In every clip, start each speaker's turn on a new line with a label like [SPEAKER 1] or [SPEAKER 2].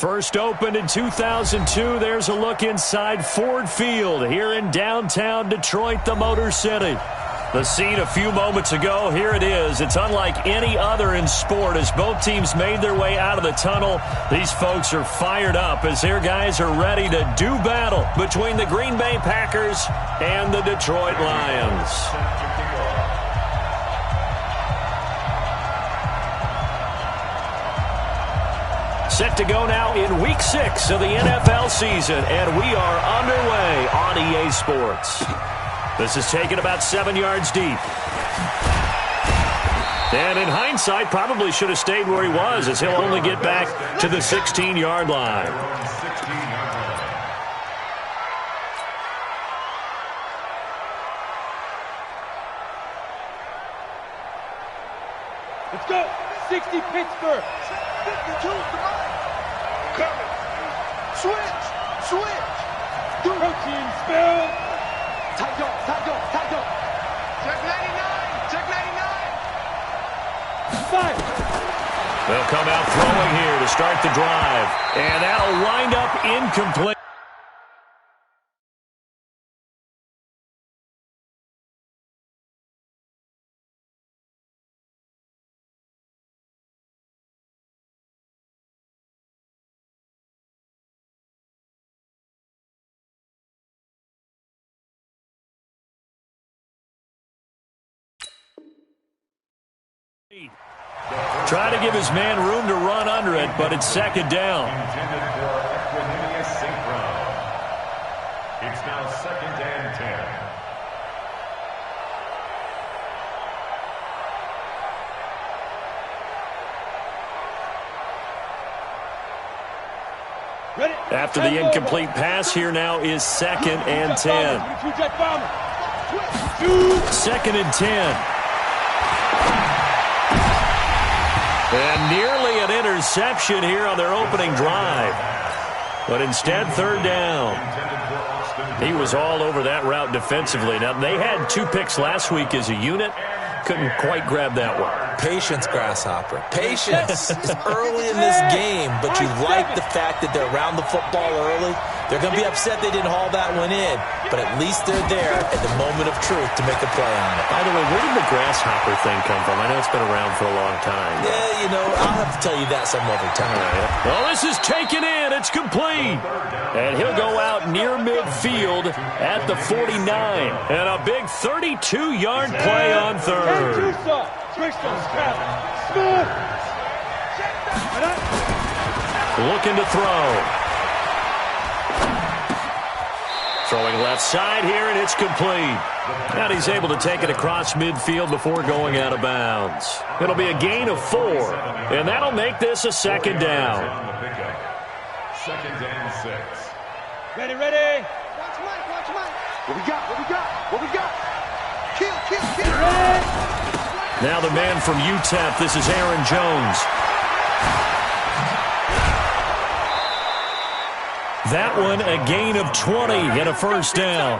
[SPEAKER 1] First opened in 2002. There's a look inside Ford Field here in downtown Detroit, the Motor City. The scene a few moments ago, here it is. It's unlike any other in sport as both teams made their way out of the tunnel. These folks are fired up as their guys are ready to do battle between the Green Bay Packers and the Detroit Lions. Set to go now in Week 6 of the NFL season, and we are underway on EA Sports. This is taken about 7 yards deep. And in hindsight, probably should have stayed where he was as he'll only get back to the 16-yard line.
[SPEAKER 2] Let's go. 60 Pittsburgh. 52 combined. Coming. Switch. Protein spill. Tight go. Check 99. Five.
[SPEAKER 1] They'll come out throwing here to start the drive. And that'll wind up incomplete. Trying to give his man room to run under it, but it's second down.
[SPEAKER 3] Intended for Equanimeous St. Brown. It's now 2nd and
[SPEAKER 2] 10.
[SPEAKER 1] After the incomplete pass, here now is 2nd and 10. 2nd and 10. And nearly an interception here on their opening drive. But instead, 3rd down. He was all over that route defensively. Now, they had 2 picks last week as a unit. Couldn't quite grab that one.
[SPEAKER 4] Patience, Grasshopper. Patience. It's early in this game, but you like the fact that they're around the football early. They're going to be upset they didn't haul that one in, but at least they're there at the moment of truth to make a play on it.
[SPEAKER 1] By the way, where did the grasshopper thing come from? I know it's been around for a long time.
[SPEAKER 4] Yeah, I'll have to tell you that some other time.
[SPEAKER 1] Right. Well, this is taken in. It's complete. And he'll go out near midfield at the 49. And a big 32-yard play on 3rd. Looking to throw. Throwing left side here, and it's complete. And he's able to take it across midfield before going out of bounds. It'll be a gain of 4, and that'll make this a 2nd down.
[SPEAKER 3] 2nd and 6.
[SPEAKER 2] Ready.
[SPEAKER 5] Watch Mike. What we got? Kill.
[SPEAKER 1] Now the man from UTEP, this is Aaron Jones. That one, a gain of 20 and a 1st down.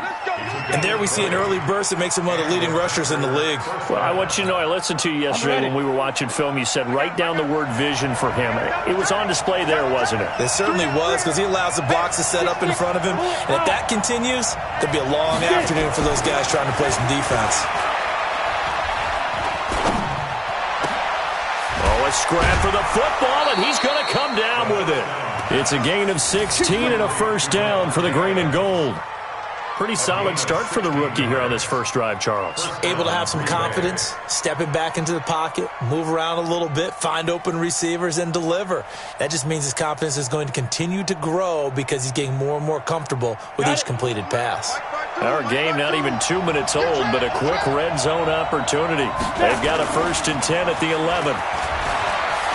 [SPEAKER 4] And there we see an early burst that makes him one of the leading rushers in the league.
[SPEAKER 1] Well, I want you to know, I listened to you yesterday when we were watching film. You said write down the word vision for him. It was on display there, wasn't it?
[SPEAKER 4] It certainly was, because he allows the blocks to set up in front of him. And if that continues, there'll be a long afternoon for those guys trying to play some defense.
[SPEAKER 1] Oh, a scrap for the football, and he's going to come down with it. It's a gain of 16 and a 1st down for the green and gold. Pretty solid start for the rookie here on this first drive, Charles.
[SPEAKER 4] Able to have some confidence, stepping back into the pocket, move around a little bit, find open receivers, and deliver. That just means his confidence is going to continue to grow because he's getting more and more comfortable with each completed pass.
[SPEAKER 1] Our game not even 2 minutes old, but a quick red zone opportunity. They've got a 1st and 10 at the 11.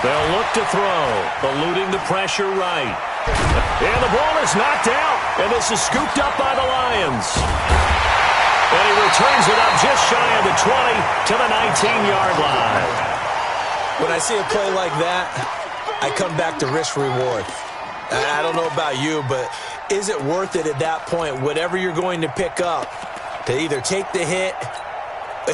[SPEAKER 1] They'll look to throw, eluding the pressure right. And the ball is knocked out, and this is scooped up by the Lions. And he returns it up just shy of the 20 to the 19-yard line.
[SPEAKER 4] When I see a play like that, I come back to risk-reward. I don't know about you, but is it worth it at that point, whatever you're going to pick up, to either take the hit,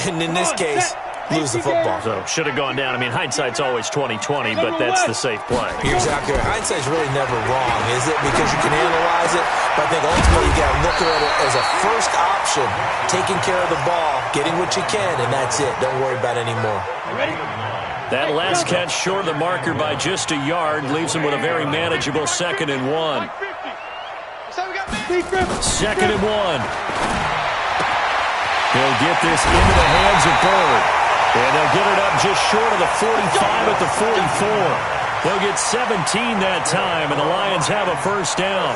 [SPEAKER 4] and in this case, lose the football.
[SPEAKER 1] So should have gone down. I mean, hindsight's always 20/20, but that's the safe play.
[SPEAKER 4] You're exactly right. Hindsight's really never wrong, is it? Because you can analyze it, but I think ultimately you got to look at it as a first option, taking care of the ball, getting what you can, and that's it. Don't worry about it anymore.
[SPEAKER 1] That last catch short of the marker by just a yard leaves him with a very manageable 2nd and 1. 2nd and 1. He'll get this into the hands of Byrd. And they'll get it up just short of the 45 at the 44. They'll get 17 that time, and the Lions have a first down.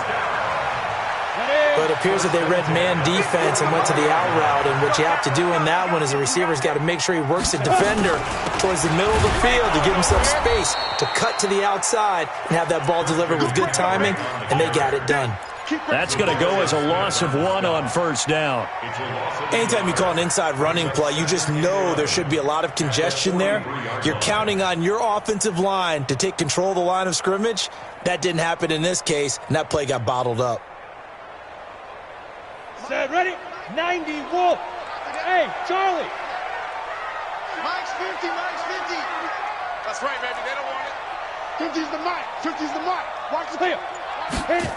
[SPEAKER 4] But it appears that they read man defense and went to the out route, and what you have to do in that one is the receiver's got to make sure he works the defender towards the middle of the field to give himself space to cut to the outside and have that ball delivered with good timing, and they got it done.
[SPEAKER 1] That's going to go as a loss of 1 on first down.
[SPEAKER 4] Anytime you call an inside running play, you just know there should be a lot of congestion there. You're counting on your offensive line to take control of the line of scrimmage. That didn't happen in this case, and that play got bottled up.
[SPEAKER 2] Set, ready? 90, Wolf. Hey, Charlie.
[SPEAKER 5] Mike's 50, Mike's 50. That's right, baby. They don't want it. 50's the mic. 50's the mic. Watch the
[SPEAKER 2] Hit it.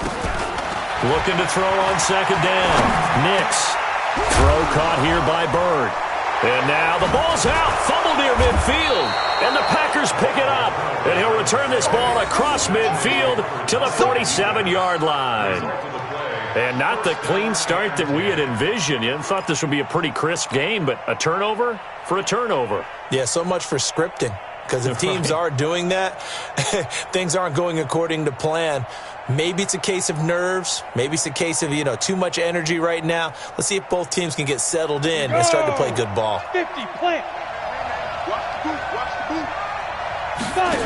[SPEAKER 1] Looking to throw on 2nd down. Nix. Throw caught here by Byrd. And now the ball's out. Fumble near midfield. And the Packers pick it up. And he'll return this ball across midfield to the 47-yard line. And not the clean start that we had envisioned. You thought this would be a pretty crisp game, but a turnover for a turnover.
[SPEAKER 4] Yeah, so much for scripting. Because if teams are doing that, things aren't going according to plan. Maybe it's a case of nerves. Maybe it's a case of, too much energy right now. Let's see if both teams can get settled in and start to play good ball.
[SPEAKER 2] 50, plant.
[SPEAKER 5] Watch the boot. Watch the boot.
[SPEAKER 2] 5.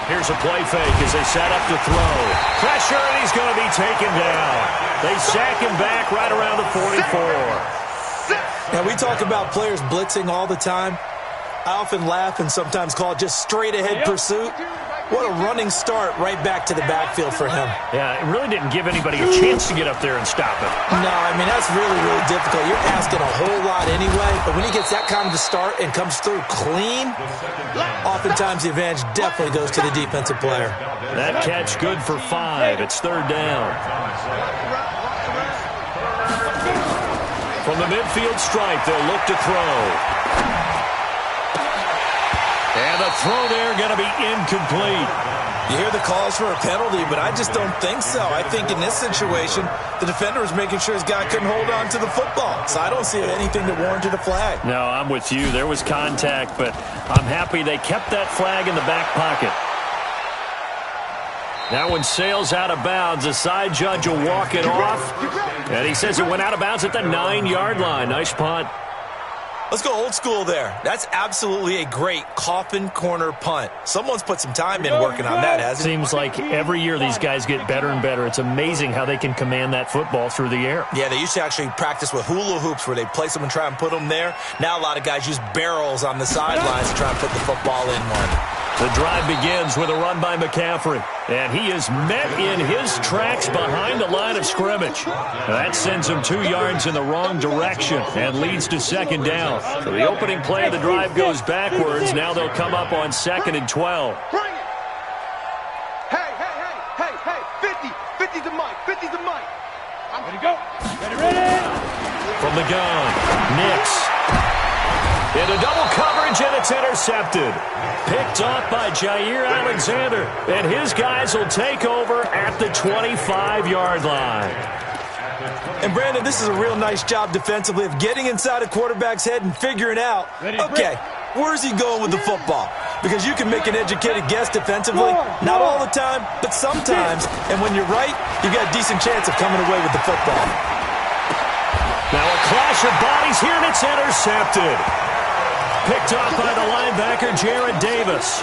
[SPEAKER 1] Here's a play fake as they set up to throw. Pressure, and he's going to be taken down. They sack him back right around the 44.
[SPEAKER 4] Now, we talk about players blitzing all the time. I often laugh and sometimes call it just straight-ahead pursuit. What a running start right back to the backfield for him.
[SPEAKER 1] Yeah, it really didn't give anybody a chance to get up there and stop it.
[SPEAKER 4] No, I mean, that's really, really difficult. You're asking a whole lot anyway, but when he gets that kind of a start and comes through clean, oftentimes the advantage definitely goes to the defensive player.
[SPEAKER 1] That catch good for 5. It's 3rd down. From the midfield stripe, they'll look to throw. And the throw there going to be incomplete.
[SPEAKER 4] You hear the calls for a penalty, but I just don't think so. I think in this situation, the defender was making sure his guy couldn't hold on to the football. So I don't see anything that warranted a flag.
[SPEAKER 1] No, I'm with you. There was contact, but I'm happy they kept that flag in the back pocket. Now when Sale's out of bounds, the side judge will walk it off. And he says it went out of bounds at the 9-yard line. Nice punt.
[SPEAKER 4] Let's go old school there. That's absolutely a great coffin corner punt. Someone's put some time in working on that, hasn't he?
[SPEAKER 1] Seems like every year these guys get better and better. It's amazing how they can command that football through the air.
[SPEAKER 4] Yeah, they used to actually practice with hula hoops where they place them and try and put them there. Now a lot of guys use barrels on the sidelines to try and put the football in one.
[SPEAKER 1] The drive begins with a run by McCaffrey. And he is met in his tracks behind the line of scrimmage. That sends him 2 yards in the wrong direction and leads to 2nd down. So the opening play of the drive goes backwards. Now they'll come up on 2nd and 12.
[SPEAKER 5] Bring it. Hey. 50. 50's the mic. 50's the mic.
[SPEAKER 2] I'm ready to go. Ready.
[SPEAKER 1] From the gun, Nix. Into double coverage, and it's intercepted. Picked off by Jair Alexander. And his guys will take over at the 25-yard line.
[SPEAKER 4] And, Brandon, this is a real nice job defensively of getting inside a quarterback's head and figuring out, okay, where's he going with the football? Because you can make an educated guess defensively, not all the time, but sometimes. And when you're right, you've got a decent chance of coming away with the football.
[SPEAKER 1] Now a clash of bodies here, and it's intercepted. Picked off by the linebacker, Jared Davis.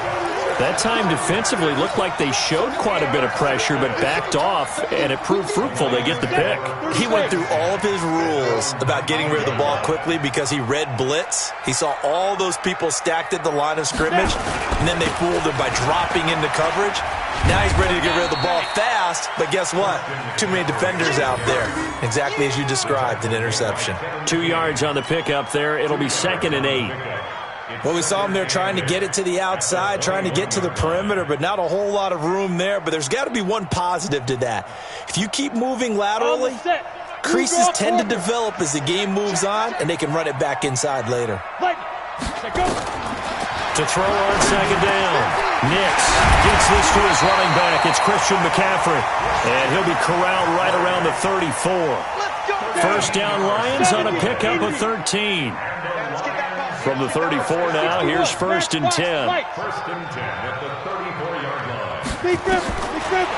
[SPEAKER 1] That time defensively looked like they showed quite a bit of pressure, but backed off, and it proved fruitful. They get the pick.
[SPEAKER 4] He went through all of his rules about getting rid of the ball quickly because he read blitz. He saw all those people stacked at the line of scrimmage, and then they fooled him by dropping into coverage. Now he's ready to get rid of the ball fast, but guess what? Too many defenders out there. Exactly as you described, an interception.
[SPEAKER 1] 2 yards on the pickup there. It'll be 2nd and 8.
[SPEAKER 4] Well, we saw him there trying to get it to the outside, trying to get to the perimeter, but not a whole lot of room there. But there's got to be one positive to that. If you keep moving laterally, creases tend to develop as the game moves on, and they can run it back inside later.
[SPEAKER 1] To throw on second down. Nix gets this to his running back. It's Christian McCaffrey. And he'll be corralled right around the 34. First down Lions on a pickup of 13. From the 34 now, here's first and 10.
[SPEAKER 3] First and 10 at the 34-yard line.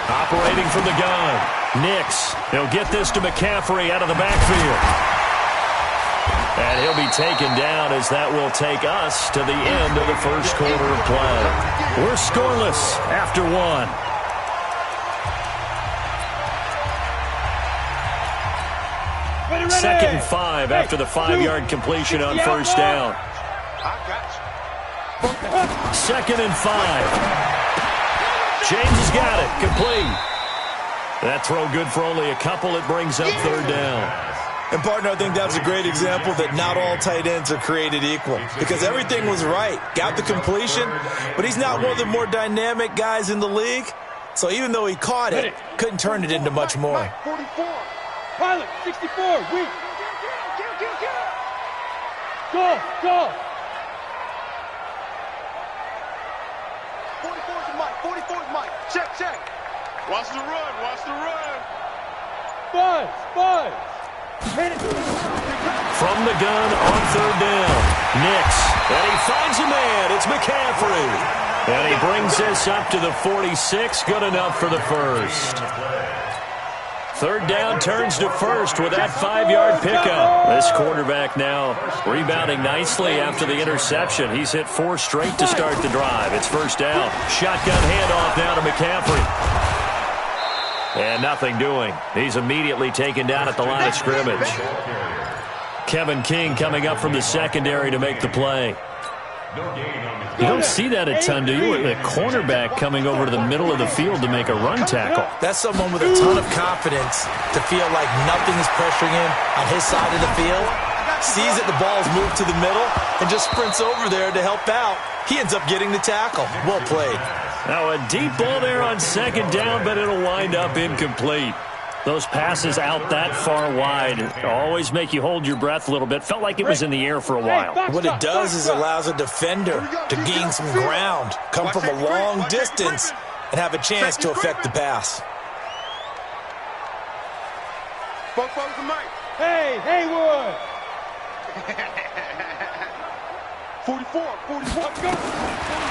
[SPEAKER 1] Operating from the gun. Nix. He'll get this to McCaffrey out of the backfield. And he'll be taken down as that will take us to the end of the first quarter of play. We're scoreless after one. Second and 5 after the 5-yard completion on first down. Second and 5. James has got it. Complete. That throw good for only a couple. It brings up third down.
[SPEAKER 4] And, partner, I think that's a great example that not all tight ends are created equal because everything was right. Got the completion, but he's not one of the more dynamic guys in the league. So even though he caught it, couldn't turn it into much more.
[SPEAKER 2] 44. Pilot, 64. Weak. Go.
[SPEAKER 5] 44's Mike. 44's Mike. Check. Watch the run.
[SPEAKER 2] Buzz.
[SPEAKER 1] From the gun on third down. Nix. And he finds a man. It's McCaffrey. And he brings this up to the 46. Good enough for the first. Third down turns to first with that 5-yard pickup. This quarterback now rebounding nicely after the interception. He's hit 4 straight to start the drive. It's first down. Shotgun handoff now to McCaffrey. And nothing doing. He's immediately taken down at the line of scrimmage. Kevin King coming up from the secondary to make the play. You don't see that a ton, do you? A cornerback coming over to the middle of the field to make a run tackle.
[SPEAKER 4] That's someone with a ton of confidence to feel like nothing is pressuring him on his side of the field. Sees that the ball's moved to the middle and just sprints over there to help out. He ends up getting the tackle. Well played.
[SPEAKER 1] Now a deep ball there on second down, but it'll wind up incomplete. Those passes out that far wide always make you hold your breath a little bit. Felt like it was in the air for a while.
[SPEAKER 4] What it does is allows a defender to gain some ground, come from a long distance, and have a chance to affect the pass.
[SPEAKER 2] Hey, Haywood.
[SPEAKER 5] 44.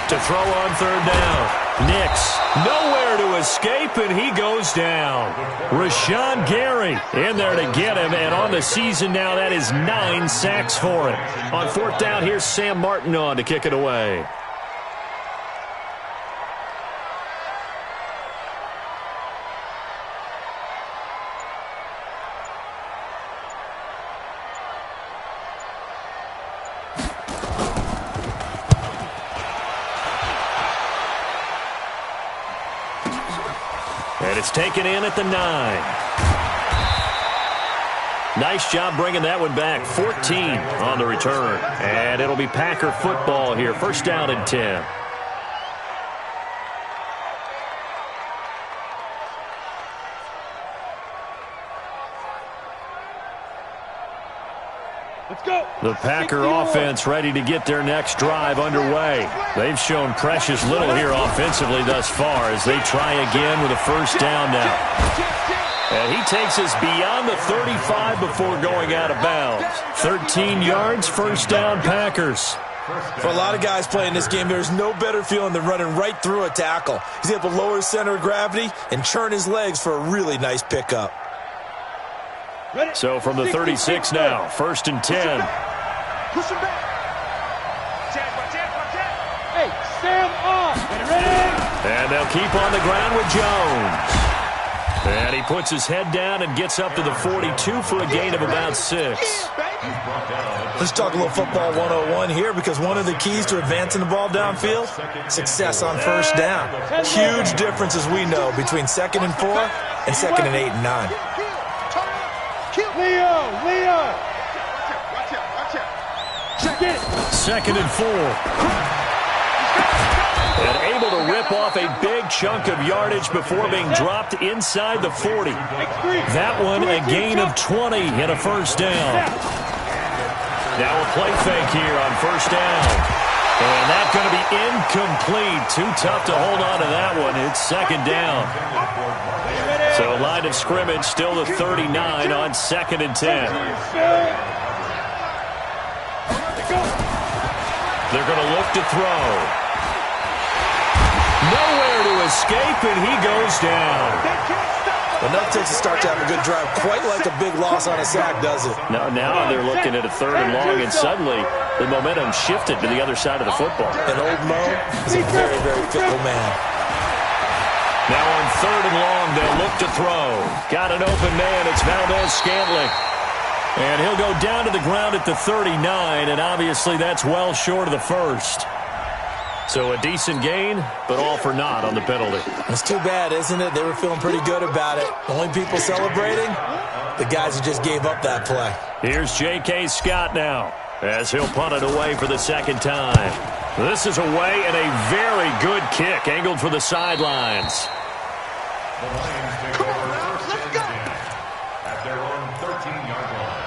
[SPEAKER 1] To throw on third down. Nix nowhere to escape, and he goes down. Rashawn Gary in there to get him, and on the season now, that is 9 sacks for him. On fourth down, here's Sam Martin on to kick it away. And it's taken in at the 9. Nice job bringing that one back. 14 on the return. And it'll be Packer football here. First down and 10.
[SPEAKER 2] Let's go.
[SPEAKER 1] The Packer offense ready to get their next drive underway. They've shown precious little here offensively thus far as they try again with a first down now. And he takes us beyond the 35 before going out of bounds. 13 yards, first down Packers.
[SPEAKER 4] For a lot of guys playing this game, there's no better feeling than running right through a tackle. He's able to lower his center of gravity and churn his legs for a really nice pickup.
[SPEAKER 1] So from the 36 now, first and 10.
[SPEAKER 5] Push him back.
[SPEAKER 2] Hey, Sam on. Get ready.
[SPEAKER 1] And they'll keep on the ground with Jones. And he puts his head down and gets up to the 42 for a gain of about 6.
[SPEAKER 4] Let's talk a little football 101 here because one of the keys to advancing the ball downfield, success on first down. Huge difference, as we know, between 2nd and 4 and 2nd and 8 and 9.
[SPEAKER 2] Leo.
[SPEAKER 5] Watch out.
[SPEAKER 2] Get it.
[SPEAKER 1] 2nd and 4. And able to rip off a big chunk of yardage before being dropped inside the 40. That one a gain of 20 and a first down. Now a play fake here on first down. And that's going to be incomplete. Too tough to hold on to that one. It's 2nd down. So line of scrimmage still the 39 on 2nd and 10. They're going to look to throw. Nowhere to escape, and he goes down.
[SPEAKER 4] Enough takes to start to have a good drive. Quite like a big loss on a sack, does it?
[SPEAKER 1] Now they're looking at a 3rd and long, and suddenly the momentum shifted to the other side of the football.
[SPEAKER 4] And old Mo is a very, very fickle man.
[SPEAKER 1] Now on 3rd and long, they'll look to throw. Got an open man. It's Valdez-Scantling. And he'll go down to the ground at the 39, and obviously that's well short of the first. So a decent gain, but all for naught on the penalty.
[SPEAKER 4] It's too bad, isn't it? They were feeling pretty good about it. Only people celebrating, the guys who just gave up that play.
[SPEAKER 1] Here's J.K. Scott now, as he'll punt it away for the 2nd time. This is away, and a very good kick, angled for the sidelines.
[SPEAKER 5] Come on now, let's go.
[SPEAKER 3] At their own 13-yard line.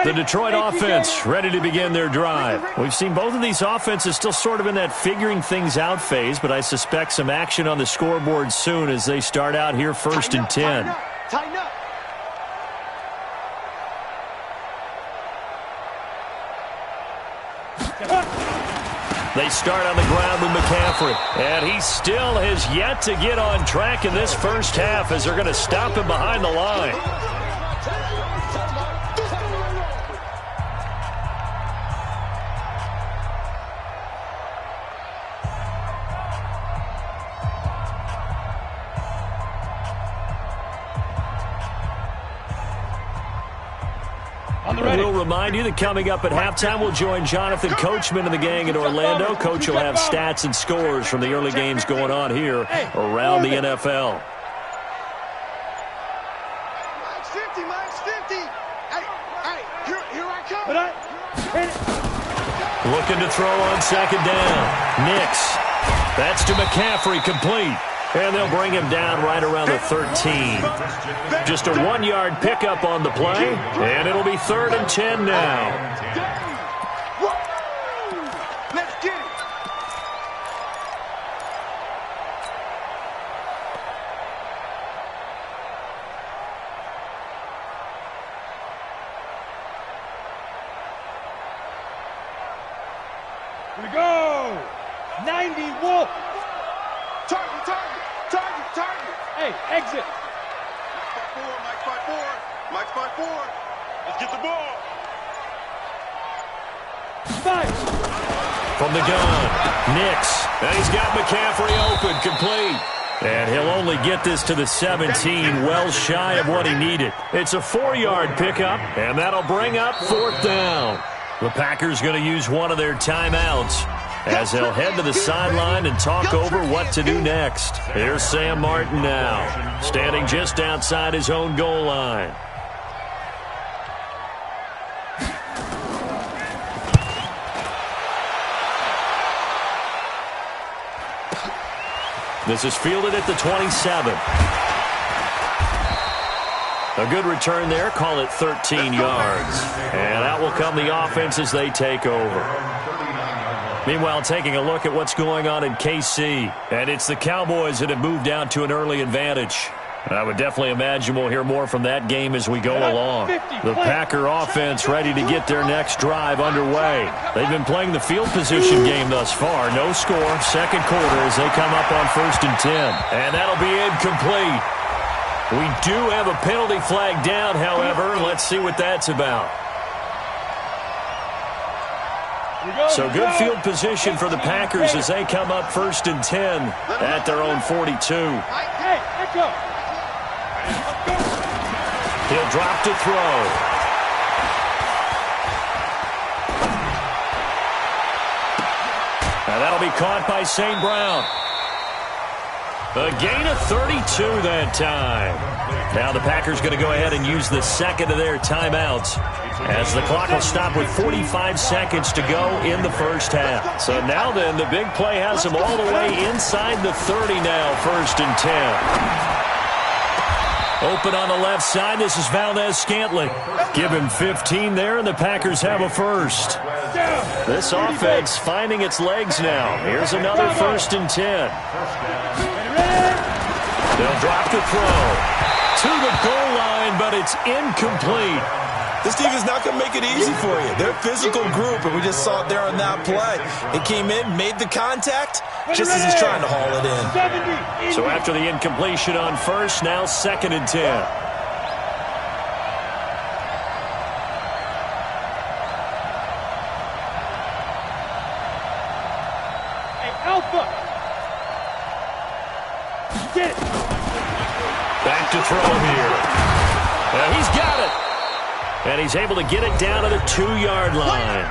[SPEAKER 1] The Detroit offense ready to begin their drive. We've seen both of these offenses still sort of in that figuring things out phase, but I suspect some action on the scoreboard soon as they start out here 1st and 10.
[SPEAKER 5] Tighten up.
[SPEAKER 1] They start on the ground with McCaffrey, and he still has yet to get on track in this first half as they're going to stop him behind the line. We'll remind you that coming up at halftime, we'll join Jonathan Coachman and the gang in Orlando. Coach will have stats and scores from the early games going on here around the NFL.
[SPEAKER 5] Max 50, Max 50. Hey, here I come.
[SPEAKER 1] Looking to throw on 2nd down. Nix. That's to McCaffrey, complete. And they'll bring him down right around the 13. Just a 1-yard pickup on the play, and it'll be 3rd and 10 now.
[SPEAKER 5] Let's get it.
[SPEAKER 2] Here we go. 90 Wolf.
[SPEAKER 5] Target.
[SPEAKER 2] Hey, exit.
[SPEAKER 5] Mike's by four. Let's get the ball.
[SPEAKER 2] 5.
[SPEAKER 1] From the gun, Nix. And he's got McCaffrey open, complete. And he'll only get this to the 17, well shy of what he needed. It's a 4-yard pickup, and that'll bring up 4th down. The Packers going to use one of their timeouts as they'll head to the sideline and talk over what to do next. Here's Sam Martin now, standing just outside his own goal line. This is fielded at the 27. A good return there, call it 13 yards. And out will come the offense as they take over. Meanwhile, taking a look at what's going on in KC. And it's the Cowboys that have moved down to an early advantage. I would definitely imagine we'll hear more from that game as we go along. The Packer offense ready to get their next drive underway. They've been playing the field position game thus far. No score, 2nd quarter as they come up on 1st and 10. And that'll be incomplete. We do have a penalty flag down, however. Let's see what that's about. So good field position for the Packers as they come up 1st and 10 at their own 42.
[SPEAKER 2] Hey, let's go.
[SPEAKER 1] He'll drop to throw. Now that'll be caught by St. Brown. A gain of 32 that time. Now the Packers going to go ahead and use the second of their timeouts as the clock will stop with 45 seconds to go in the first half. So now then, the big play has them all the way inside the 30 now, 1st and 10. Open on the left side, this is Valdes-Scantling. Give him 15 there, and the Packers have a first. This offense finding its legs now. Here's another 1st and 10. They'll drop the throw to the goal line, but it's incomplete.
[SPEAKER 4] This team is not going to make it easy for you. They're a physical group, and we just saw it there on that play. It came in, made the contact, just as he's trying to haul it in.
[SPEAKER 1] So after the incompletion on first, now 2nd and 10.
[SPEAKER 2] Alpha! Get it!
[SPEAKER 1] Back to throw here. He's got it. And he's able to get it down to the 2-yard line.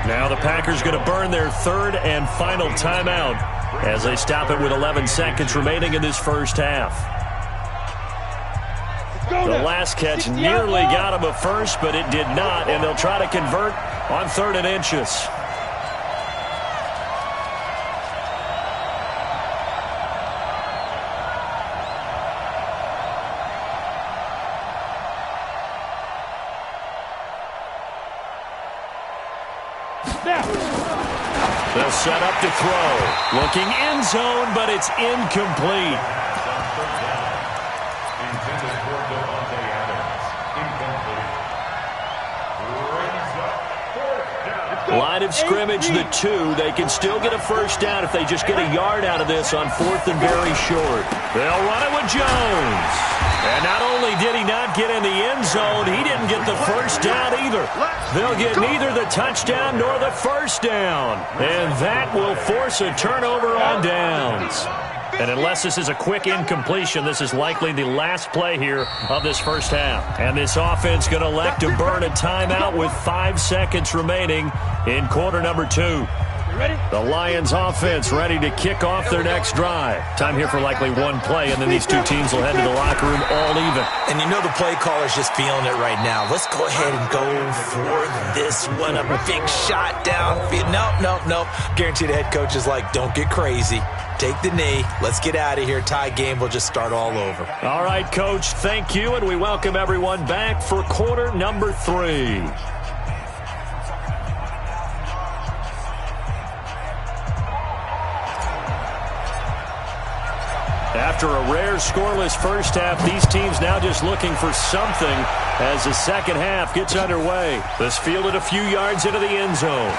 [SPEAKER 1] Now the Packers going to burn their 3rd and final timeout as they stop it with 11 seconds remaining in this first half. The last catch nearly got him a first, but it did not, and they'll try to convert on 3rd and inches. They'll set up to throw. Looking end zone, but it's incomplete.
[SPEAKER 3] Intended for Devontae Adams. Incomplete.
[SPEAKER 1] Line of scrimmage, the 2. They can still get a first down if they just get a yard out of this on 4th and very short. They'll run it with Jones. And not only did he not get in the end zone, he didn't get the first down either. They'll get neither the touchdown nor the first down. And that will force a turnover on downs. And unless this is a quick incompletion, this is likely the last play here of this first half. And this offense going to elect to burn a timeout with 5 seconds remaining in quarter number 2. The Lions offense ready to kick off their next drive. Time here for likely one play, and then these two teams will head to the locker room all even.
[SPEAKER 4] And you know the play caller's just feeling it right now. Let's go ahead and go for this one. A big shot downfield. Nope. Guaranteed the head coach is like, don't get crazy. Take the knee. Let's get out of here. Tie game. We'll just start all over.
[SPEAKER 1] All right, Coach, thank you, and we welcome everyone back for quarter number 3. After a rare scoreless first half, these teams now just looking for something as the second half gets underway. This fielded a few yards into the end zone.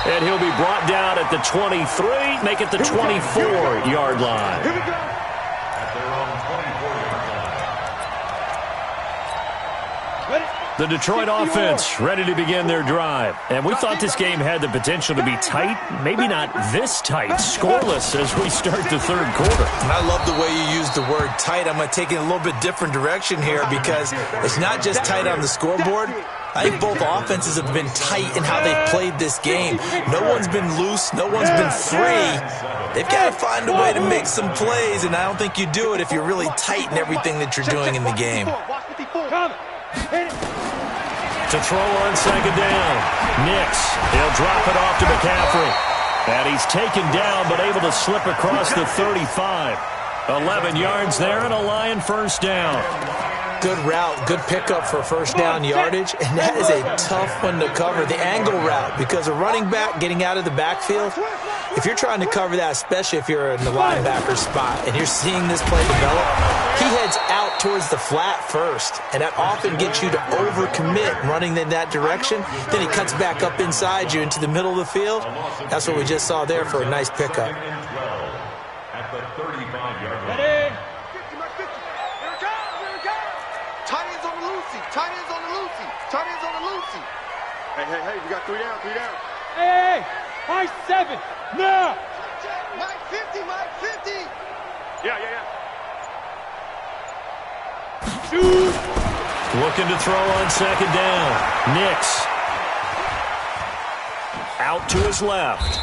[SPEAKER 1] And he'll be brought down at the 23, make it the 24-yard line.
[SPEAKER 3] Here we go. At their own 24-yard line.
[SPEAKER 1] The Detroit offense ready to begin their drive. And we thought this game had the potential to be tight, maybe not this tight, scoreless as we start the third quarter.
[SPEAKER 4] And I love the way you use the word tight. I'm going to take it in a little bit different direction here because it's not just tight on the scoreboard. I think both offenses have been tight in how they've played this game. No one's been loose. No one's been free. They've got to find a way to make some plays, and I don't think you do it if you're really tight in everything that you're doing in the game.
[SPEAKER 1] To throw on second down. Nix, he'll drop it off to McCaffrey. And he's taken down but able to slip across the 35. 11 yards there and a Lion first down.
[SPEAKER 4] Good route, good pickup for first down yardage, and that is a tough one to cover. The angle route, because a running back getting out of the backfield, if you're trying to cover that, especially if you're in the linebacker spot and you're seeing this play develop, he heads out towards the flat first, and that often gets you to overcommit running in that direction. Then he cuts back up inside you into the middle of the field. That's what we just saw there for a nice pickup.
[SPEAKER 3] At the 35-yard line.
[SPEAKER 2] Ready?
[SPEAKER 5] Tight ends on the Lucy. Tight ends on the Lucy. Tight ends on the Lucy. Hey, we got 3 down, 3 down.
[SPEAKER 2] Hey, high 7. Now.
[SPEAKER 5] Mike 50, Mike 50. Yeah.
[SPEAKER 2] Shoot.
[SPEAKER 1] Looking to throw on second down. Nix. Out to his left.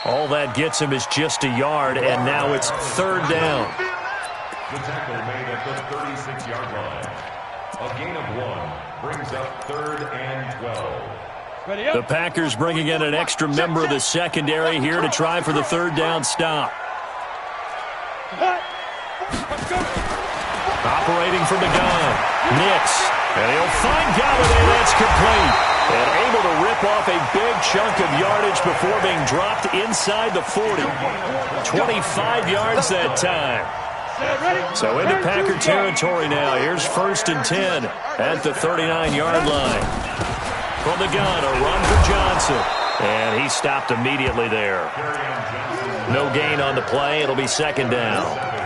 [SPEAKER 1] All that gets him is just a yard, and now it's third down.
[SPEAKER 3] The tackle made at the 36-yard line. A gain of 1 brings up 3rd and 12.
[SPEAKER 1] The Packers bringing in an extra member of the secondary here to try for the third down stop. Operating from the gun, Nix, and he'll find Galladay. That's complete. And able to rip off a big chunk of yardage before being dropped inside the 40. 25 yards that time. So into Packer territory now. Here's 1st and 10 at the 39-yard line. From the gun, a run for Johnson. And he stopped immediately there. No gain on the play. It'll be 2nd down.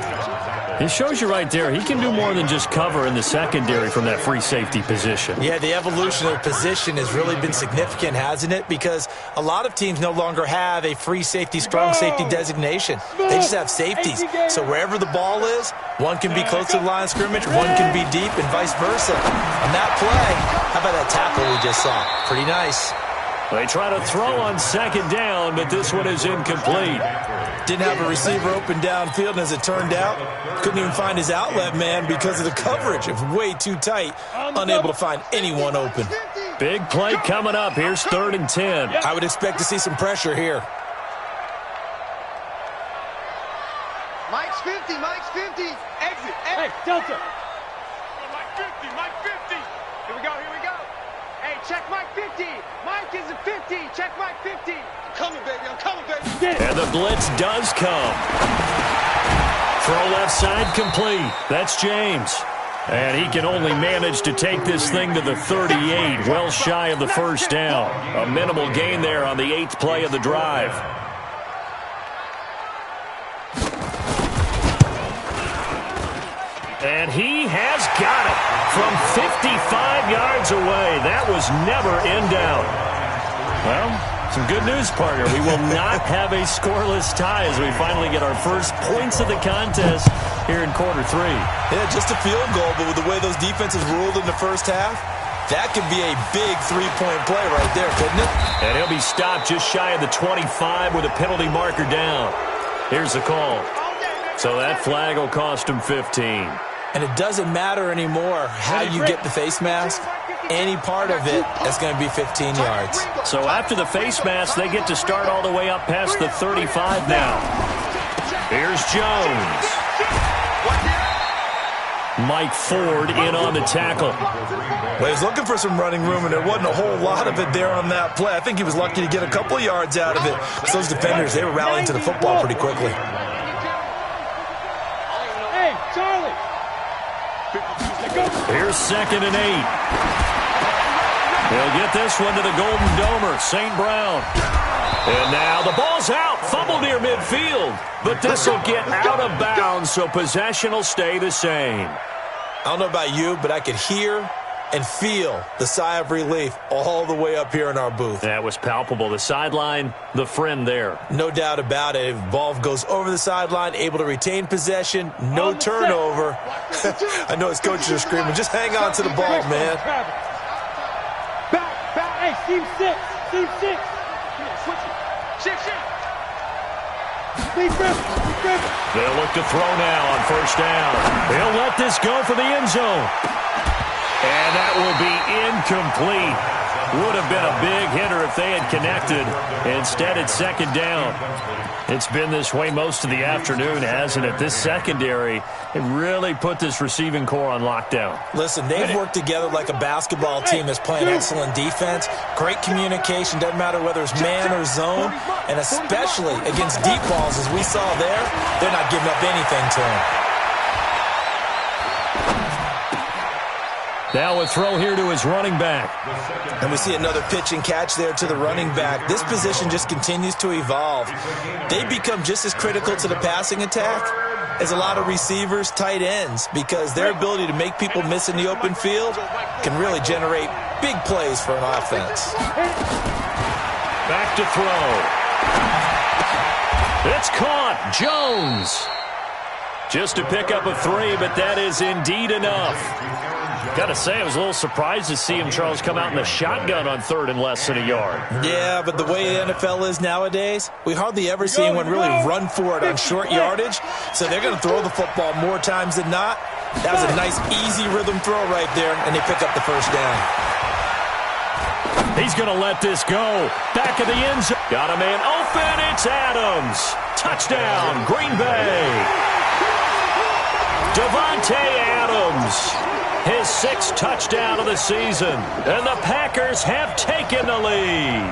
[SPEAKER 1] It shows you right there, he can do more than just cover in the secondary from that free safety position.
[SPEAKER 4] Yeah, the evolution of the position has really been significant, hasn't it? Because a lot of teams no longer have a free safety, strong safety designation. They just have safeties. So wherever the ball is, one can be close to the line of scrimmage, one can be deep, and vice versa. On that play, how about that tackle we just saw? Pretty nice.
[SPEAKER 1] They try to throw on 2nd down, but this one is incomplete.
[SPEAKER 4] Didn't have a receiver open downfield, and as it turned out, couldn't even find his outlet man because of the coverage. It was way too tight, unable to find anyone open.
[SPEAKER 1] Big play coming up. Here's 3rd and 10.
[SPEAKER 4] I would expect to see some pressure here.
[SPEAKER 5] Mike's 50, Mike's 50. Exit.
[SPEAKER 2] Hey, Delta.
[SPEAKER 5] Mike 50, Mike 50. Here we go, here we go. Hey, check Mike 50. Mike is a 50. Check Mike 50. I'm coming, baby. I'm coming, baby.
[SPEAKER 1] And the blitz does come. Throw left side complete. That's James. And he can only manage to take this thing to the 38, well shy of the 1st down. A minimal gain there on the 8th play of the drive. And he has got it from 55 yards away. That was never in doubt. Well, some good news, partner. We will not have a scoreless tie as we finally get our first points of the contest here in quarter 3.
[SPEAKER 4] Yeah, just a field goal, but with the way those defenses ruled in the first half, that could be a big 3-point play right there, couldn't it?
[SPEAKER 1] And he'll be stopped just shy of the 25 with a penalty marker down. Here's the call. So that flag will cost him 15.
[SPEAKER 4] And it doesn't matter anymore how you get the face mask. Any part of it is going to be 15 yards.
[SPEAKER 1] So after the face mask, they get to start all the way up past the 35 now. Here's Jones. Mike Ford in on the tackle.
[SPEAKER 4] Well, he was looking for some running room, and there wasn't a whole lot of it there on that play. I think he was lucky to get a couple yards out of it. So those defenders, they were rallying to the football pretty quickly.
[SPEAKER 2] Hey, Charlie.
[SPEAKER 1] Here's 2nd and 8. He'll get this one to the Golden Domer, St. Brown. And now the ball's out. Fumble near midfield. But this will get out of bounds, so possession will stay the same.
[SPEAKER 4] I don't know about you, but I could hear and feel the sigh of relief all the way up here in our booth.
[SPEAKER 1] That was palpable. The sideline, the friend there.
[SPEAKER 4] No doubt about it. If ball goes over the sideline, able to retain possession, no turnover. I know his coaches are screaming, just hang on to the ball, man.
[SPEAKER 2] Back. Hey, team 6. Team 6. Switch it. Shift. Lead Griffin.
[SPEAKER 1] They'll look to throw now on 1st down. They'll let this go for the end zone. And that will be incomplete. Would have been a big hitter if they had connected. Instead, it's 2nd down. It's been this way most of the afternoon, hasn't it? This secondary, it really put this receiving core on lockdown.
[SPEAKER 4] Listen, they've worked together like a basketball team that's playing excellent defense. Great communication, doesn't matter whether it's man or zone. And especially against deep balls, as we saw there, they're not giving up anything to them.
[SPEAKER 1] Now a throw here to his running back.
[SPEAKER 4] And we see another pitch and catch there to the running back. This position just continues to evolve. They become just as critical to the passing attack as a lot of receivers, tight ends, because their ability to make people miss in the open field can really generate big plays for an offense.
[SPEAKER 1] Back to throw. It's caught. Jones. Just to pick up a 3, but that is indeed enough. Got to say, I was a little surprised to see him, Charles, come out in the shotgun on third and less than a yard.
[SPEAKER 4] Yeah, but the way the NFL is nowadays, we hardly ever see anyone really run for it on short yardage, so they're going to throw the football more times than not. That was a nice, easy rhythm throw right there, and they pick up the first down.
[SPEAKER 1] He's going to let this go. Back of the end zone. Got a man open. It's Adams. Touchdown, Green Bay. Davante Adams. His 6th touchdown of the season. And the Packers have taken the lead.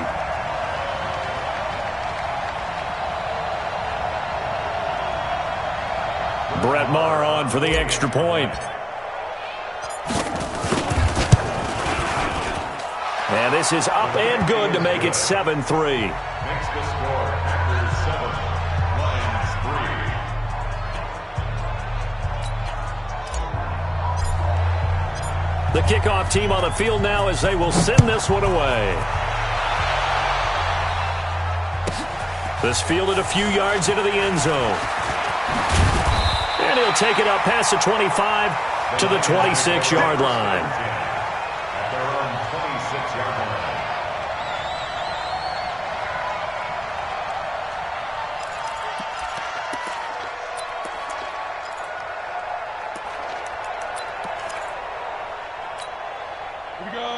[SPEAKER 1] Brett Maher on for the extra point. And this is up and good to make it 7-3.
[SPEAKER 3] Next to score, Packers 7, Lions 3.
[SPEAKER 1] The kickoff team on the field now as they will send this one away. This fielded a few yards into the end zone. And he'll take it up past the 25 to the 26-yard line.
[SPEAKER 3] At their own 26-yard line.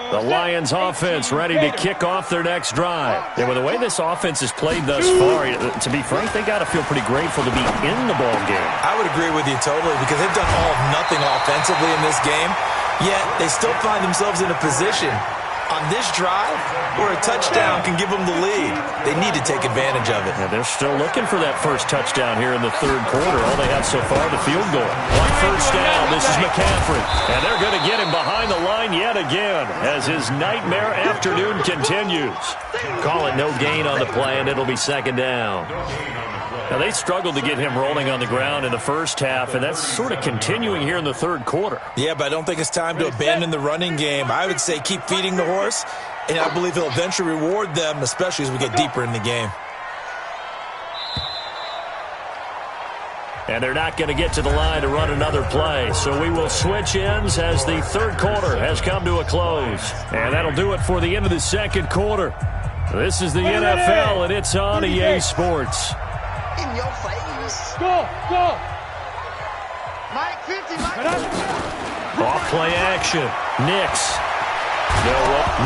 [SPEAKER 1] The Lions offense ready to kick off their next drive. Yeah, with the way this offense has played thus far, to be frank, they got to feel pretty grateful to be in the ball game.
[SPEAKER 4] I would agree with you totally because they've done all of nothing offensively in this game, yet they still find themselves in a position on this drive where a touchdown can give them the lead. They need to take advantage of it.
[SPEAKER 1] Yeah, they're still looking for that first touchdown here in the third quarter. All they have so far, the field goal. On first down, this is McCaffrey. And they're going to get him behind the line yet again as his nightmare afternoon continues. Call it no gain on the play, and it'll be second down. Now, they struggled to get him rolling on the ground in the first half, and that's sort of continuing here in the third quarter.
[SPEAKER 4] Yeah, but I don't think it's time to abandon the running game. I would say keep feeding the horse, and I believe he'll eventually reward them, especially as we get deeper in the game.
[SPEAKER 1] And they're not going to get to the line to run another play, so we will switch ends as the third quarter has come to a close. And that'll do it for the end of the second quarter. This is the NFL, and it's on EA Sports.
[SPEAKER 5] In your face.
[SPEAKER 2] Go, go.
[SPEAKER 5] Mike 50, Mike.
[SPEAKER 1] Off play action. Nix.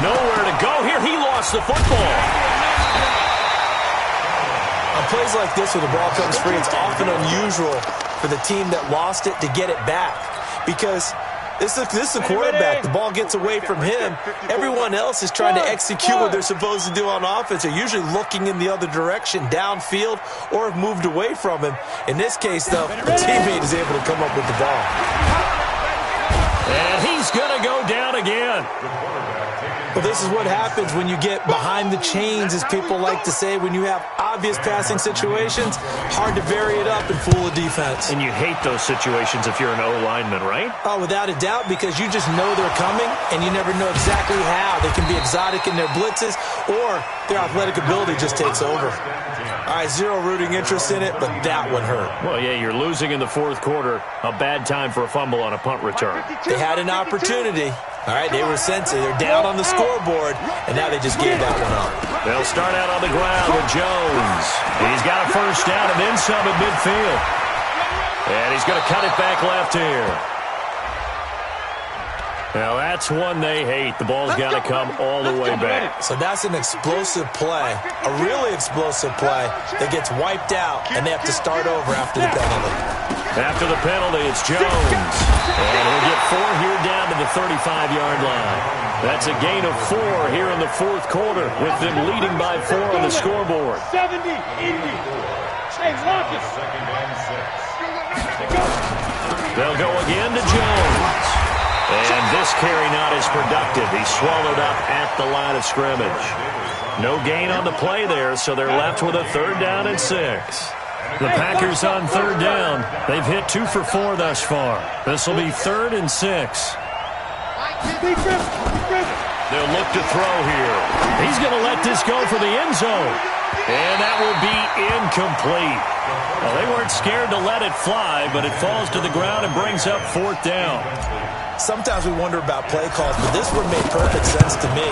[SPEAKER 1] Nowhere to go here. He lost the football.
[SPEAKER 4] On plays like this where the ball comes free, it's often unusual for the team that lost it to get it back because this is the quarterback. The ball gets away from him. Everyone else is trying to execute what they're supposed to do on offense. They're usually looking in the other direction, downfield, or have moved away from him. In this case, though, the teammate is able to come up with the ball.
[SPEAKER 1] And he's going to go down again.
[SPEAKER 4] Well, this is what happens when you get behind the chains, as people like to say, when you have obvious passing situations, hard to vary it up and fool a defense.
[SPEAKER 1] And you hate those situations if you're an O-lineman, right?
[SPEAKER 4] Oh, without a doubt, because you just know they're coming, and you never know exactly how. They can be exotic in their blitzes, or their athletic ability just takes over. All right, zero rooting interest in it, but that would hurt.
[SPEAKER 1] Well, yeah, you're losing in the fourth quarter. A bad time for a fumble on a punt return.
[SPEAKER 4] They had an opportunity. All right, they were sensitive. They're down on the scoreboard, and now they just gave that one up.
[SPEAKER 1] They'll start out on the ground with Jones. He's got a first down and then some at midfield. And he's going to cut it back left here. Now, that's one they hate. The ball's got to come all the way back.
[SPEAKER 4] So that's an explosive play, a really explosive play that gets wiped out, and they have to start over after the penalty.
[SPEAKER 1] After the penalty, it's Jones. And he'll get 4 here down to the 35-yard line. That's a gain of 4 here in the fourth quarter, with them leading by 4 on the scoreboard.
[SPEAKER 2] 70, Indy. Hey, lock it.
[SPEAKER 3] Second and 6.
[SPEAKER 1] They'll go again to Jones. And this carry not as productive. He's swallowed up at the line of scrimmage. No gain on the play there, so they're left with a 3rd down and 6. The Packers on 3rd down. They've hit 2 for 4 thus far. This will be 3rd and 6.
[SPEAKER 2] Big Griffin.
[SPEAKER 1] They'll look to throw here. He's going to let this go for the end zone. And that will be incomplete. Well, they weren't scared to let it fly, but it falls to the ground and brings up 4th down.
[SPEAKER 4] Sometimes we wonder about play calls, but this one made perfect sense to me.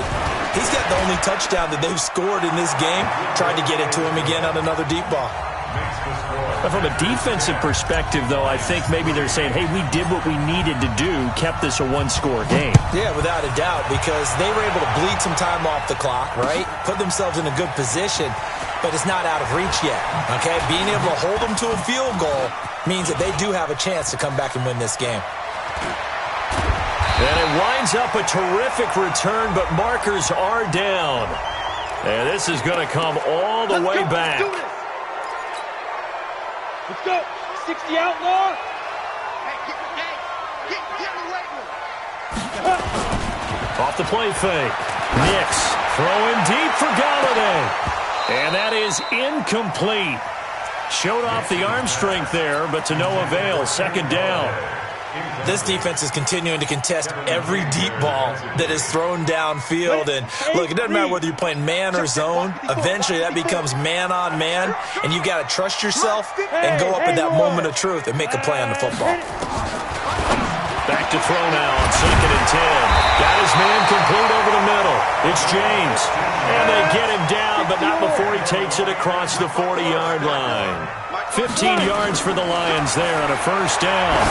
[SPEAKER 4] He's got the only touchdown that they've scored in this game. Tried to get it to him again on another deep ball.
[SPEAKER 1] But from a defensive perspective, though, I think maybe they're saying, hey, we did what we needed to do, kept this a one-score game.
[SPEAKER 4] Yeah, without a doubt, because they were able to bleed some time off the clock, right? Put themselves in a good position, but it's not out of reach yet, okay? Being able to hold them to a field goal means that they do have a chance to come back and win this game.
[SPEAKER 1] And it winds up a terrific return, but markers are down. And this is going to come all the way back.
[SPEAKER 2] Let's go. 60 outlaw.
[SPEAKER 1] Off the play fake. Nix throwing deep for Galladay. And that is incomplete. Showed off the arm strength there, but to no avail. 2nd down.
[SPEAKER 4] This defense is continuing to contest every deep ball that is thrown downfield. And, look, it doesn't matter whether you're playing man or zone. Eventually, that becomes man-on-man, and you've got to trust yourself and go up in that moment of truth and make a play on the football.
[SPEAKER 1] Back to throw now on 2nd and 10. Got his man complete over the middle. It's James. And they get him down, but not before he takes it across the 40-yard line. 15 yards for the Lions there on a 1st down.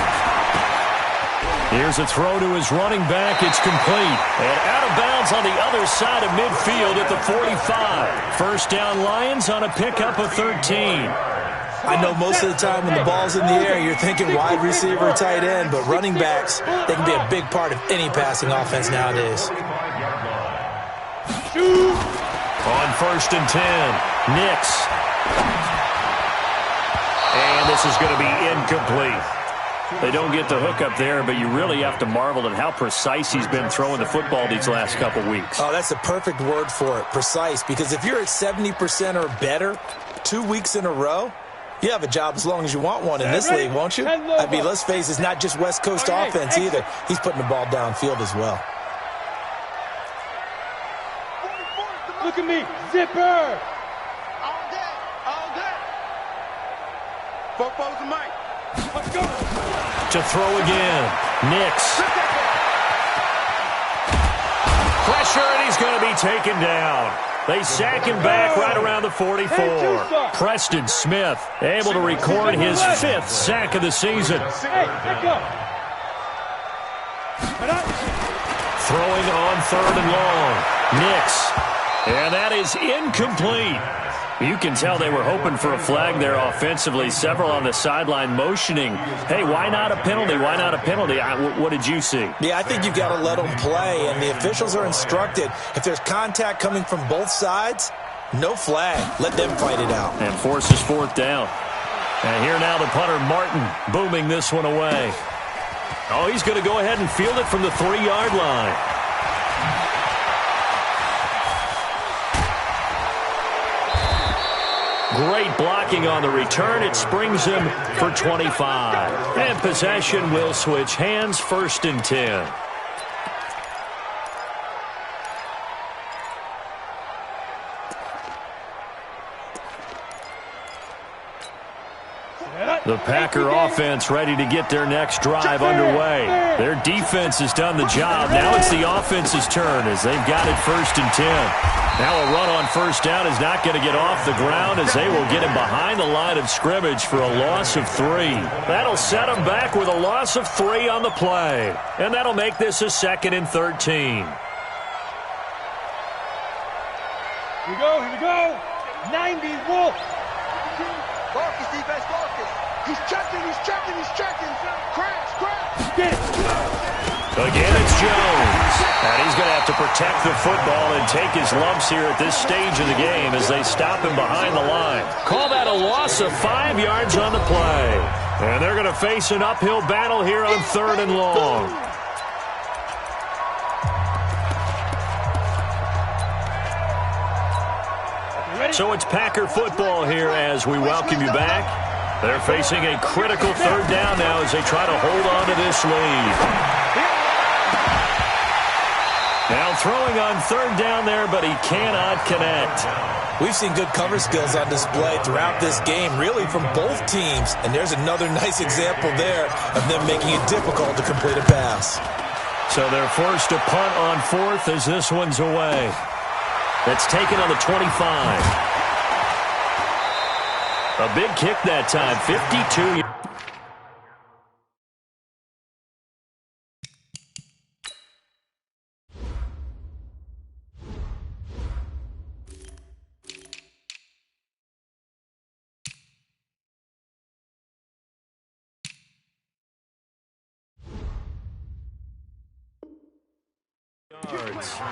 [SPEAKER 1] Here's a throw to his running back. It's complete. And out of bounds on the other side of midfield at the 45. 1st down Lions on a pickup of 13.
[SPEAKER 4] I know most of the time when the ball's in the air, you're thinking wide receiver, tight end, but running backs, they can be a big part of any passing offense nowadays.
[SPEAKER 1] On 1st and 10, Nix. And this is going to be incomplete. They don't get the hook up there, but you really have to marvel at how precise he's been throwing the football these last couple weeks.
[SPEAKER 4] Oh, that's the perfect word for it, precise, because if you're at 70% or better 2 weeks in a row, you have a job as long as you want one in this league, won't you? I mean, let's face it, it's not just West Coast offense either. He's putting the ball downfield as well.
[SPEAKER 2] Look at me, zipper.
[SPEAKER 5] All day, all day. Football's the mic.
[SPEAKER 2] Let's go.
[SPEAKER 1] To throw again, Nix. Pressure, and he's going to be taken down. They sack him back right around the 44. Preston Smith able to record his 5th sack of the season.
[SPEAKER 2] Hey, let go.
[SPEAKER 1] Throwing on 3rd and long. Nix. And that is incomplete. You can tell they were hoping for a flag there offensively. Several on the sideline motioning, hey, why not a penalty? Why not a penalty? What did you see?
[SPEAKER 4] Yeah, I think you've got to let them play, and the officials are instructed. If there's contact coming from both sides, no flag. Let them fight it out.
[SPEAKER 1] And forces 4th down. And here now the punter, Martin, booming this one away. Oh, he's going to go ahead and field it from the 3-yard line. Great blocking on the return. It springs him for 25. And possession will switch hands. 1st and 10. The Packer offense ready to get their next drive underway. Their defense has done the job. Now it's the offense's turn as they've got it 1st and 10. Now a run on 1st down is not going to get off the ground as they will get him behind the line of scrimmage for a loss of 3. That'll set him back with a loss of 3 on the play. And that'll make this a 2nd and 13.
[SPEAKER 2] Here we go, here we go. 90 Wolf.
[SPEAKER 5] Focus, defense, focus. He's checking, he's checking, he's checking. Crash, crash.
[SPEAKER 2] Get it.
[SPEAKER 1] Again, it's Jones. And he's going to have to protect the football and take his lumps here at this stage of the game as they stop him behind the line. Call that a loss of 5 yards on the play. And they're going to face an uphill battle here on 3rd and long. So it's Packer football here as we welcome you back. They're facing a critical 3rd down now as they try to hold on to this lead. Now throwing on third down there, but he cannot connect.
[SPEAKER 4] We've seen good cover skills on display throughout this game, really from both teams. And there's another nice example there of them making it difficult to complete a pass.
[SPEAKER 1] So they're forced to punt on fourth as this one's away. That's taken on the 25. A big kick that time, 52.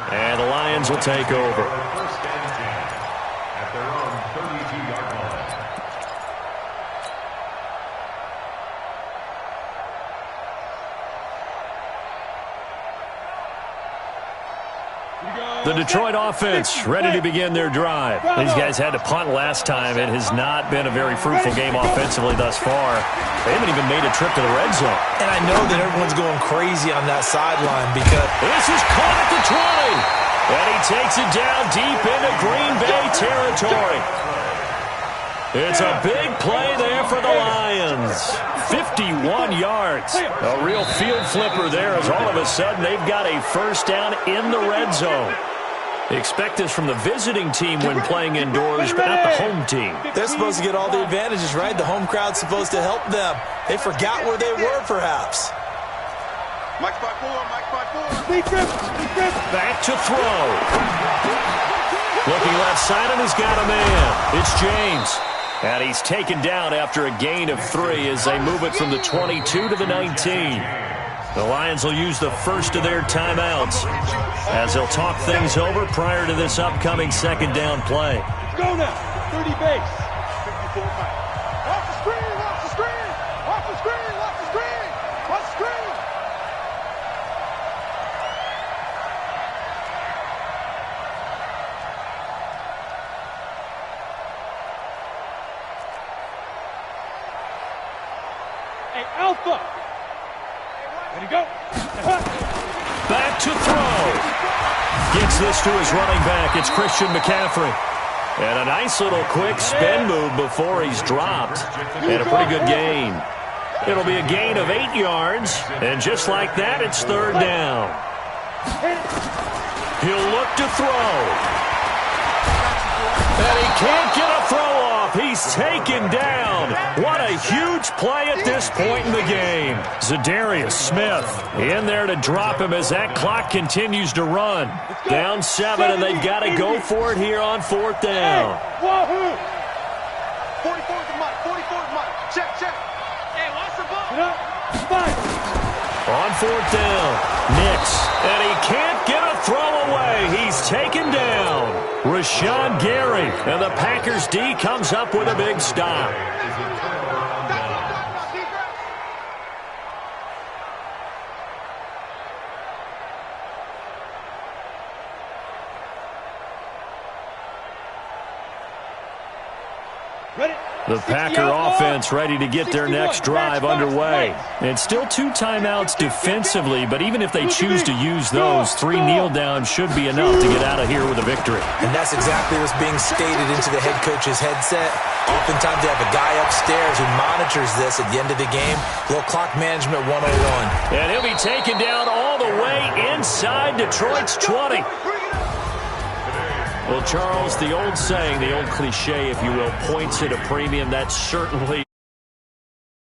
[SPEAKER 1] And the Lions will take over.
[SPEAKER 3] First and 10 at their own 32-yard line.
[SPEAKER 1] The Detroit offense ready to begin their drive. These guys had to punt last time. It has not been a very fruitful game offensively thus far. They haven't even made a trip to the red zone.
[SPEAKER 4] And I know that everyone's going crazy on that sideline because
[SPEAKER 1] this is caught at the 20. And he takes it down deep into Green Bay territory. It's a big play there for the Lions. 51 yards. A real field flipper there as all of a sudden they've got a first down in the red zone. Expect this from the visiting team when playing indoors, but not the home team.
[SPEAKER 4] They're supposed to get all the advantages, right? The home crowd's supposed to help them. They forgot where they were, perhaps.
[SPEAKER 5] Mike's by 4, Mike's by 4.
[SPEAKER 1] Back to throw. Looking left side, and he's got a man. It's James. And he's taken down after a gain of 3 as they move it from the 22 to the 19. The Lions will use the first of their timeouts as they'll talk things over prior to this upcoming second down play.
[SPEAKER 2] Let's go now. 30 base. 54 Mike. Off the screen, off the screen, off the screen, off the screen, off the screen. Hey, Alpha. Ready to go.
[SPEAKER 1] Back to throw. Gets this to his running back. It's Christian McCaffrey. And a nice little quick spin move before he's dropped. And a pretty good gain. It'll be a gain of 8 yards. And just like that, it's third down. He'll look to throw. And he can't get a throw off. He's taken down. What a huge play at this point in the game. Zadarius Smith in there to drop him as that clock continues to run. Down 7, and they've got to go for it here on fourth down.
[SPEAKER 5] 44 to Mike, 44 to Mike. Check, check. Hey, watch the ball.
[SPEAKER 1] On fourth down, Nix, and he can't get a throw away. He's taken down. Rashawn Gary, and the Packers D comes up with a big stop. The Packer offense ready to get their next drive underway. And still 2 timeouts defensively, but even if they choose to use those, 3 kneel downs should be enough to get out of here with a victory.
[SPEAKER 4] And that's exactly what's being stated into the head coach's headset. Oftentimes they have a guy upstairs who monitors this at the end of the game. Little clock management 101.
[SPEAKER 1] And he'll be taken down all the way inside Detroit's 20. Well, Charles, the old saying, the old cliche, if you will, points at a premium. That's certainly